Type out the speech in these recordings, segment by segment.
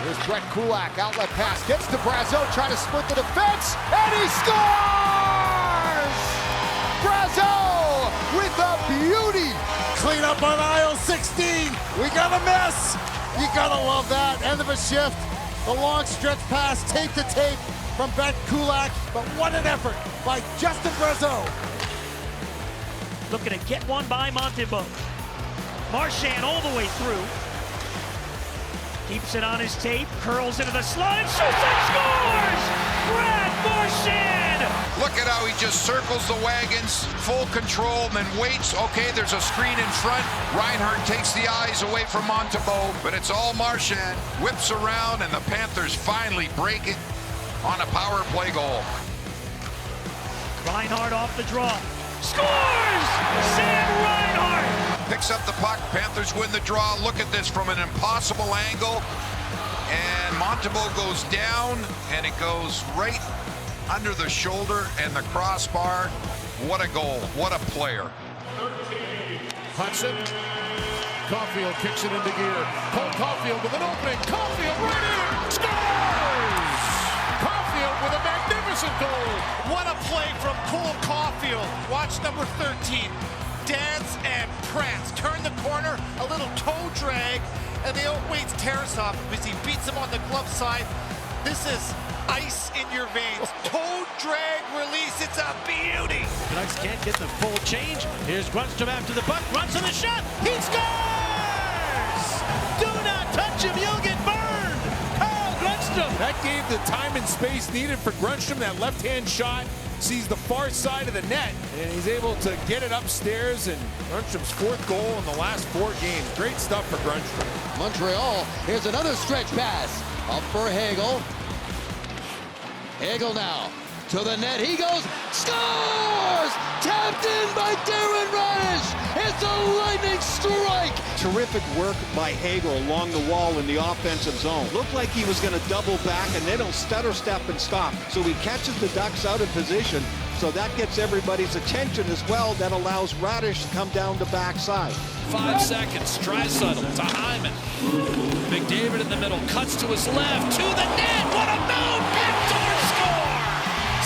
Here's Brett Kulak, outlet pass, gets to Brazeau, trying to split the defense, and he scores! Brazeau with a beauty! Clean up on aisle 16. We got a mess. You gotta love that. End of a shift. The long stretch pass, tape to tape from Brett Kulak. But what an effort by Justin Brazeau. Looking to get one by Montembeault. Marchand all the way through. Keeps it on his tape, curls into the slot, shoots and scores! Brad Marchand! Look at how he just circles the wagons, full control, and then waits. Okay, there's a screen in front. Reinhart takes the eyes away from Montembeault, but it's all Marchand. Whips around, and the Panthers finally break it on a power play goal. Reinhart off the draw. Scores! Sam Reinhart! Picks up the puck. Panthers win the draw. Look at this from an impossible angle. And Montembeault goes down, and it goes right under the shoulder and the crossbar. What a goal. What a player. Hudson. Caulfield kicks it into gear. Cole Caulfield with an opening. Caulfield right in. Scores! Caulfield with a magnificent goal. What a play from Cole Caulfield. Watch number 13. Dance and prance. Turn the corner, a little toe drag, and the outweights Tarasov because he beats him on the glove side. This is ice in your veins. Toe drag release. It's a beauty. Canucks can't get the full change. Here's Grundstrom after the puck. Runs to the shot. He scores! Do not touch him. You'll get burned. Carl Grundstrom. That gave the time and space needed for Grundstrom. That left-hand shot sees the far side of the net, and he's able to get it upstairs, and Grundstrom's 4th goal in the last 4 games. Great stuff for Grundstrom. Montreal, here's another stretch pass. Up for Hagel. Hagel now to the net. He goes, scores! Tapped in by Darren Radish. It's a lightning strike. Terrific work by Hagel along the wall in the offensive zone. Looked like he was going to double back, and then he'll stutter step and stop. So he catches the Ducks out of position. So that gets everybody's attention as well. That allows Radish to come down the backside. 5 seconds. Draisaitl to Hyman. McDavid in the middle, cuts to his left, to the net. What a move! Backdoor score!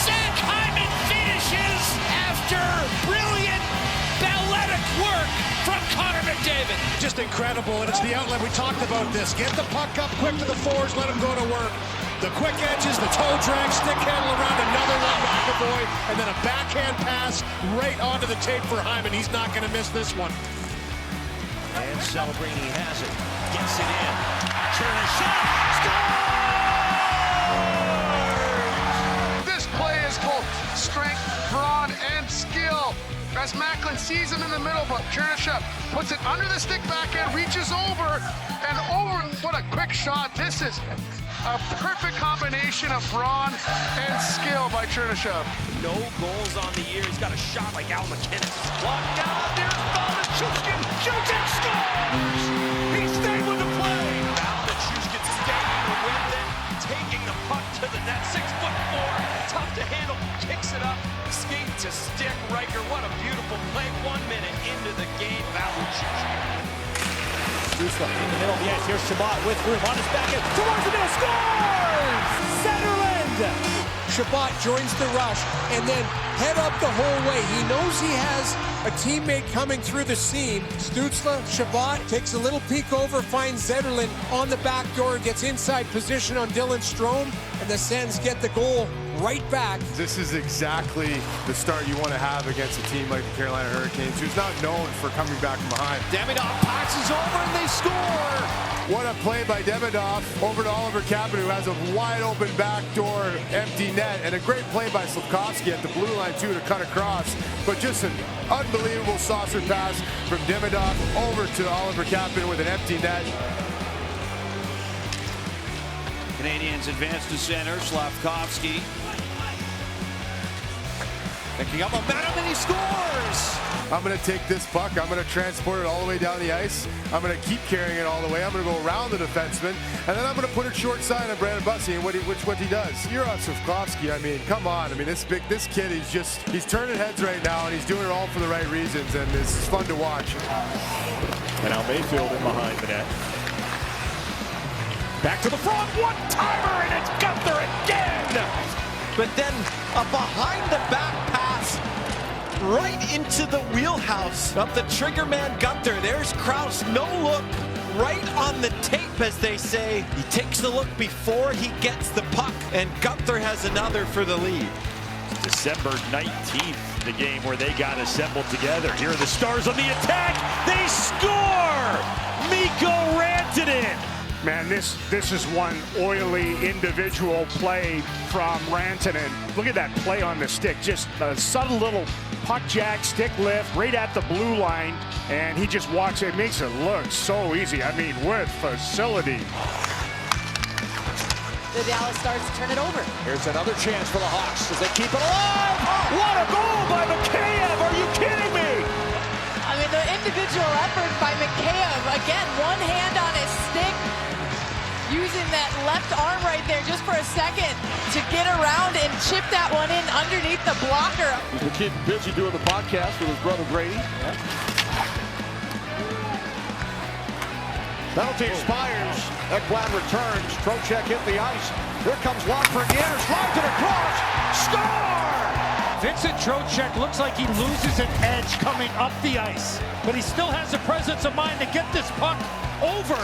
Zach Hyman finishes after brilliant balletic work from Connor McDavid. Just incredible, and it's the outlet. We talked about this. Get the puck up quick to the forwards, let them go to work. The quick edges, the toe drag, stick handle around, another one to McAvoy, and then a backhand pass right onto the tape for Hyman. He's not going to miss this one. And Celebrini has it. Gets it in. Turn a shot. Scores! This play is called strength, brawn, and skill. As Macklin sees him in the middle, but Chernyshov puts it under the stick backhand, reaches over, and over. What a quick shot. This is a perfect combination of brawn and skill by Chernyshov. No goals on the year. He's got a shot like Al McKinnon. Walked down. There's Valachushkin. Shoots and scores! He stayed with the play. Valachushkin staying with it, taking the puck to the net. 6'4", tough to handle. Kicks it up. Skate to stick. Riker, what a beautiful play. 1 minute into the game. Valachushkin. In the middle of the ice, here's Shabbat with room on his back end, towards the middle, scores! Zetterland! Shabbat joins the rush and then head up the whole way. He knows he has a teammate coming through the seam. Stützle, Shabbat takes a little peek over, finds Zetterland on the back door, gets inside position on Dylan Strome, and the Sens get the goal right back. This is exactly the start you want to have against a team like the Carolina Hurricanes, who's not known for coming back from behind. Davidoff passes over and they score! What a play by Davidoff over to Oliver Kapanen, who has a wide open backdoor empty net, and a great play by Slafkovsky at the blue line too to cut across. But just an unbelievable saucer pass from Davidoff over to Oliver Kapanen with an empty net. Canadians advance to center. Slafkovsky picking up momentum, and he scores! I'm going to take this puck. I'm going to transport it all the way down the ice. I'm going to keep carrying it all the way. I'm going to go around the defenseman, and then I'm going to put it short side on Brandon Bussi, and what he does. You're on Slafkovsky. I mean, come on. I mean, this kid, he's turning heads right now, and he's doing it all for the right reasons, and this is fun to watch. And now Mayfield in behind the net. Back to the front, one-timer, and it's Gunther again! But then a behind-the-back pass right into the wheelhouse of the trigger man Gunther. There's Krause, no look, right on the tape, as they say. He takes the look before he gets the puck, and Gunther has another for the lead. December 19th, the game where they got assembled together. Here are the Stars on the attack. They score! Mikko Rantanen. Man, this is one oily individual play from Rantanen. Look at that play on the stick. Just a subtle little puck jack, stick lift, right at the blue line. And he just walks in, makes it look so easy. I mean, with facility. The Dallas Stars turn it over. Here's another chance for the Hawks as they keep it alive. What a goal by Mikheyev. Are you kidding me? I mean, the individual effort by Mikheyev. Again, one hand on his stick, using that left arm right there just for a second to get around and chip that one in underneath the blocker. He's been keeping busy doing the podcast with his brother Grady. Yeah. Penalty expires. Ekblad returns. Trocheck hit the ice. Here comes Lafreniere. Slides it across. Score! Vincent Trocheck looks like he loses an edge coming up the ice, but he still has the presence of mind to get this puck over.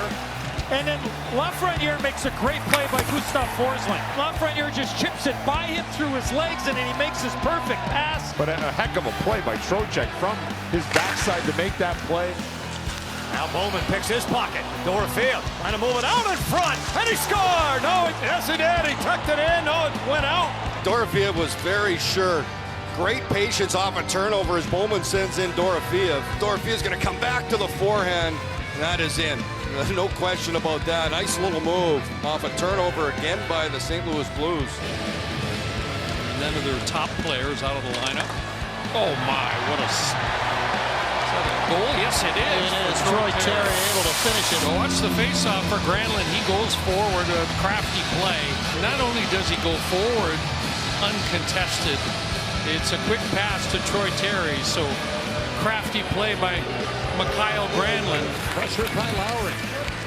And then Lafreniere makes a great play by Gustav Forsling. Lafreniere just chips it by him through his legs, and then he makes his perfect pass. But a heck of a play by Trocheck from his backside to make that play. Now Bowman picks his pocket. Dorfield trying to move it out in front. And he scored! No, yes he did. He tucked it in. No, it went out. Dorofeev was very sure. Great patience off a turnover as Bowman sends in Dorofeev. Dorofeev's going to come back to the forehand. And that is in. No question about that. Nice little move off a turnover again by the St. Louis Blues. And then their top players out of the lineup. Oh my, what a... goal? Yes, it is. It is. Troy Terry able to finish it. Watch the face-off for Granlund. He goes forward, a crafty play. Not only does he go forward uncontested, it's a quick pass to Troy Terry. So crafty play by Mikael Granlund. Pressure by Lowry.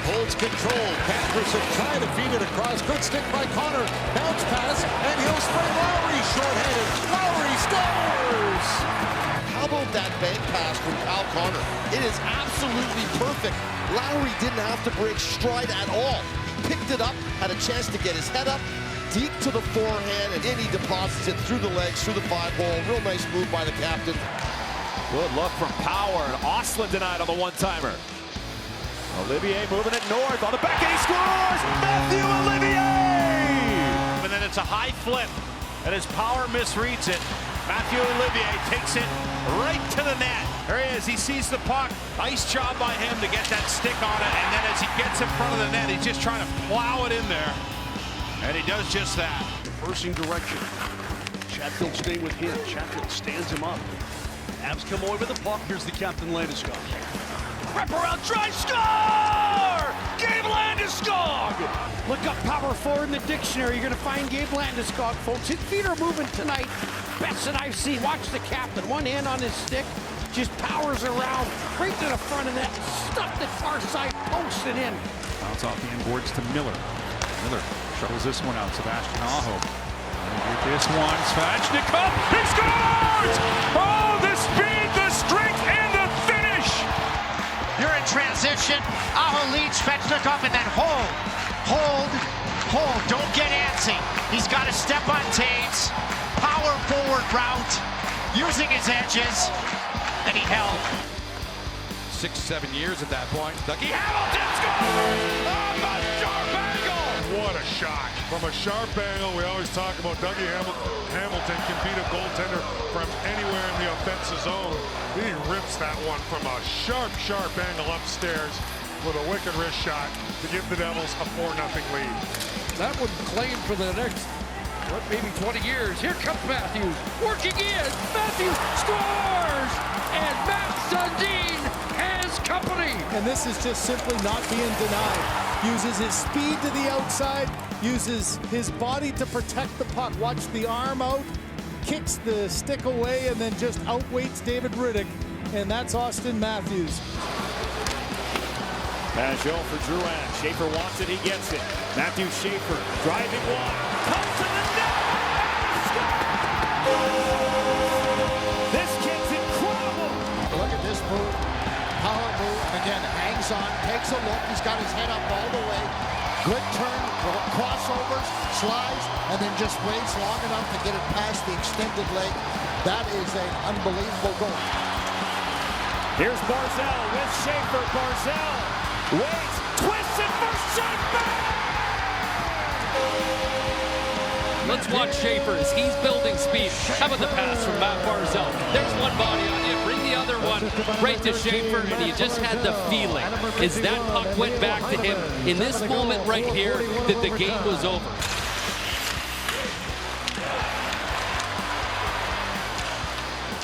Holds control. Patterson trying to feed it across. Good stick by Connor. Bounce pass, and he'll spring Lowry short-handed. Lowry scores! How about that bank pass from Kyle Connor? It is absolutely perfect. Lowry didn't have to break stride at all. He picked it up, had a chance to get his head up, deep to the forehand, and then he deposits it through the legs, through the 5-hole. Real nice move by the captain. Good look from Power, and Ostlund denied on the one-timer. Olivier moving it north on the back, and he scores! Matthew Olivier! And then it's a high flip, and his Power misreads it. Matthew Olivier takes it right to the net. There he is. He sees the puck. Nice job by him to get that stick on it. And then as he gets in front of the net, he's just trying to plow it in there. And he does just that. Reversing direction. Chatfield staying with him. Chatfield stands him up. Avs come away with the puck. Here's the captain, Landeskog. Wrap around, try, score! Gabe Landeskog! Look up power forward in the dictionary. You're going to find Gabe Landeskog, folks. His feet are moving tonight. Best that I've seen. Watch the captain. One hand on his stick. Just powers around. Right to the front of that. Stuffed it far side. Posts it in. Bounce off the inboards to Miller. Miller shuttles this one out. Sebastian Aho. Get this one. Svechnikov. He scores! Oh, the speed, the strength, and the finish! You're in transition. Aho leads Svechnikov and then hold. Hold. Hold. Don't get antsy. He's got to step on Taves. Power forward route. Using his edges. And he held. 6-7 years at that point. Dougie Hamilton scores! Off a sharp angle! What a shot. From a sharp angle, we always talk about Dougie Hamilton can beat a goaltender from anywhere in the offensive zone. He rips that one from a sharp angle upstairs with a wicked wrist shot to give the Devils a 4-0 lead. That would claim for the next, maybe 20 years. Here comes Matthews. Working in. Matthews scores! And Matt Sundin has company. And this is just simply not being denied. Uses his speed to the outside, uses his body to protect the puck. Watch the arm out, kicks the stick away, and then just outweights David Rittich. And that's Austin Matthews. Pajot for Drouin. Schaefer wants it, he gets it. Matthew Schaefer driving one. Comes to the net! This kid's incredible! Look at this move. Power move. And again, hangs on, takes a look. He's got his head up all the way. Good turn, crossovers, slides, and then just waits long enough to get it past the extended leg. That is an unbelievable goal. Here's Barzal with Schaefer. Barzal waits, twists it for Schaefer! Let's watch Schaefer as he's building speed. How about the pass from Matt Barzal? There's one body on you, bring the other one right to Schaefer, and you just had the feeling as that puck went back to him in this moment right here that the game was over.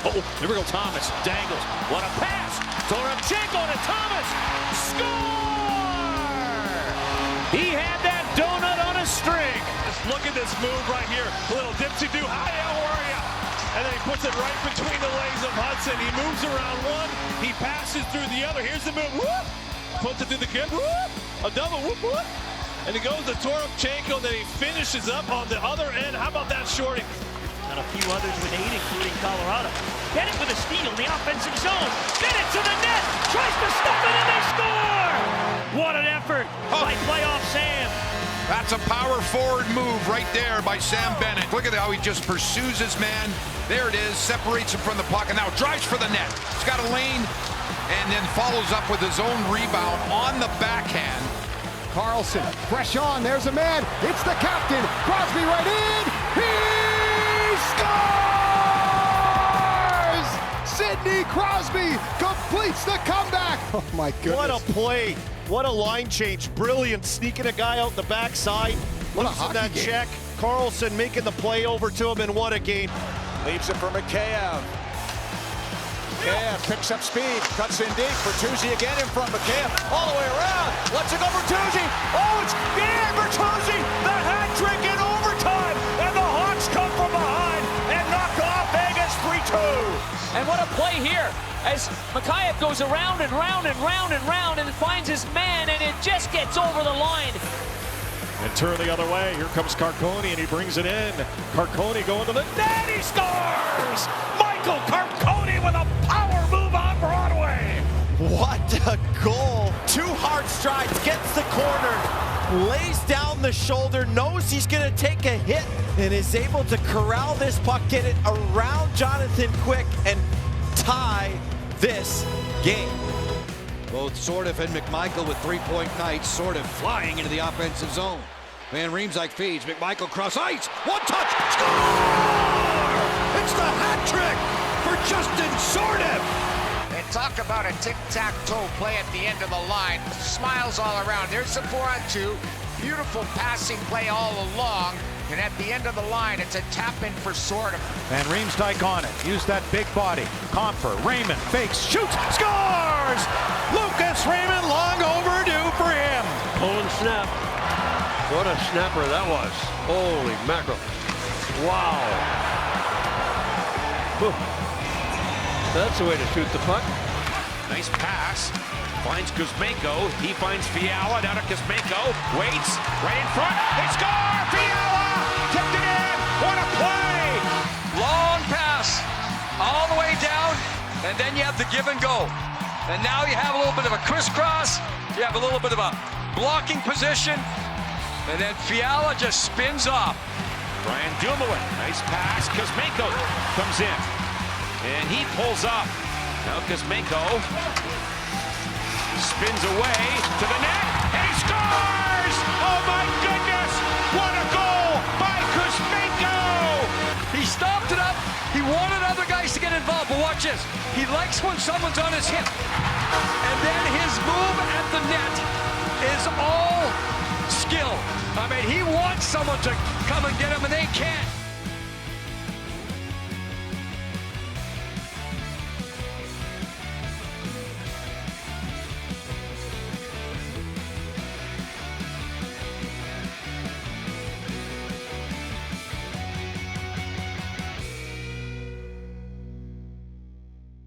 Oh, here we go, Thomas dangles. What a pass! Toropchenko to Thomas! Score! He had that donut on a string. Just look at this move right here. A little dipsy-do. Hi, how are ya? And then he puts it right between the legs of Hudson. He moves around one. He passes through the other. Here's the move. Whoop! Puts it through the kid. Whoop! A double. Whoop, whoop. And he goes to Toropchenko. Then he finishes up on the other end. How about that, Shorty? And a few others with 8, including Colorado. Get it with a steal in the offensive zone. Get it to the net. Tries to stuff it and they score! What an effort by playoff Sam. That's a power forward move right there by Sam Bennett. Look at how he just pursues his man. There it is, separates him from the puck, and now drives for the net. He's got a lane, and then follows up with his own rebound on the backhand. Carlson, fresh on, there's a man. It's the captain. Crosby right in. He scores! Sidney Crosby completes the comeback. Oh my goodness. What a play. What a line change. Brilliant. Sneaking a guy out the backside. What a losing hockey that game. check. Carlson making the play over to him, and what a game. Leaves it for Mikheyev. Mikheyev picks up speed, cuts in deep. Bertuzzi again in front. Mikheyev all the way around. Lets it go Bertuzzi. Oh, it's Bertuzzi. The hat trick in overtime. And the Hawks come from behind and knock off Vegas 3-2. And what a play here as Mikheyev goes around and round and round and round and finds his man, and it just gets over the line. And turn the other way. Here comes Carconi, and he brings it in. Carconi going to the net. He scores! Michael Carconi with a power move on Broadway. What a goal. 2 hard strides, gets the corner, lays down the shoulder, knows he's going to take a hit, and is able to corral this puck, get it around Jonathan Quick, and tie this game. Both Sordiff and McMichael with 3-point nights. Sordiff flying into the offensive zone. Van Riemsdyk feeds. McMichael cross ice. One touch. Score! It's the hat trick for Justin Sordiff. And talk about a tic-tac-toe play at the end of the line. Smiles all around. There's the 4-on-2. Beautiful passing play all along. And at the end of the line, it's a tap-in for Sordiff. Van Riemsdyk on it. Use that big body. Comfer, Raymond, fakes, shoots, scores! Lucas Raymond, long overdue for him. Owen snap. What a snapper that was. Holy mackerel. Wow. Whew. That's the way to shoot the puck. Nice pass. Finds Kuzmenko. He finds Fiala. Down to Kuzmenko. Waits. Right in front. They score! Fiala! Tipped it in. What a play! Long pass. All the way down. And then you have the give and go. And now you have a little bit of a crisscross. You have a little bit of a blocking position. And then Fiala just spins off. Brian Dumoulin. Nice pass. Kuzmenko comes in. And he pulls up. Now Kuzmenko spins away to the net, and he scores! Oh my goodness! What a goal by Kuzmenko! He stopped it up. He wanted other guys to get involved, but watch this. He likes when someone's on his hip. And then his move at the net is all skill. I mean, he wants someone to come and get him, and they can't.